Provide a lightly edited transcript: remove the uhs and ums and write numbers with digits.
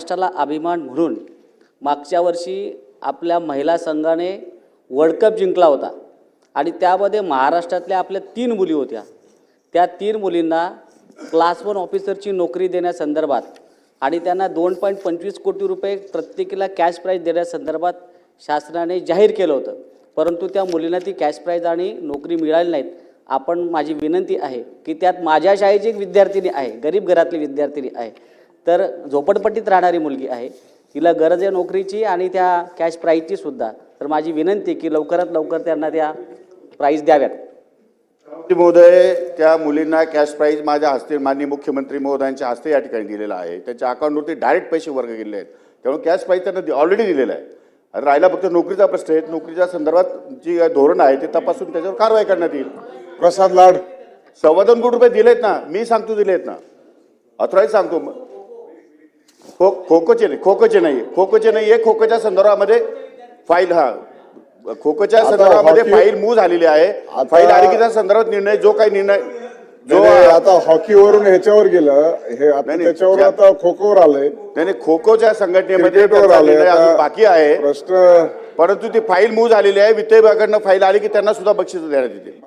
महाराष्ट्राला अभिमान म्हणून मागच्या वर्षी आपल्या महिला संघाने वर्ल्ड कप जिंकला होता आणि त्यामध्ये महाराष्ट्रातल्या आपल्या 3 मुली होत्या। त्या 3 मुलींना क्लास 1 ऑफिसरची नोकरी देण्यासंदर्भात आणि त्यांना 2.25 कोटी रुपये प्रत्येकीला कॅश प्राईज देण्यासंदर्भात शासनाने जाहीर केलं होतं, परंतु त्या मुलींना ती कॅश प्राईज आणि नोकरी मिळाली नाहीत। आपण माझी विनंती आहे की त्यात माझ्या शाळेची एक विद्यार्थिनी आहे, गरीब घरातली विद्यार्थिनी आहे, तर झोपडपट्टीत राहणारी मुलगी आहे, तिला गरज आहे नोकरीची आणि त्या कॅश प्राईजची सुद्धा। तर माझी विनंती की लवकरात लवकर त्यांना त्या प्राईज द्याव्यात। महोदय, त्या मुलींना कॅश प्राईज माझ्या हस्ते माननीय मुख्यमंत्री महोदयांच्या हस्ते या ठिकाणी दिलेला आहे। त्यांच्या अकाउंटवरती डायरेक्ट पैसे वर्ग केलेले आहेत, त्यामुळे कॅश प्राईज त्यांना ऑलरेडी दिलेला आहे। आणि राहिला फक्त नोकरीचा प्रश्न आहे। नोकरीच्या संदर्भात जी धोरण आहे ते तपासून त्याच्यावर कारवाई करण्यात येईल। प्रसाद लाड 2.25 कोटी रुपये दिलेत ना, मी सांगतो दिलेत ना, अथॉराईज सांगतो। खोकोचे नाही, खोकोच्या संदर्भामध्ये फाईल खोकोच्या संदर्भामध्ये फाईल मूव्ह झालेली आहे। फाईल आली की त्या संदर्भात निर्णय जो काही निर्णय जो आता हॉकीवरून ह्याच्यावर गेलं, हे आता त्याच्यावर आता खोखोवर आलंय। नाही, खोकोच्या संघटनेमध्ये निर्णय अजून बाकी आहे, प्रश्न परंतु ती फाईल मूव्ह झालेली आहे। वित्त विभागाकडनं फाईल आली की त्यांना सुद्धा बक्षीस देण्यात येते।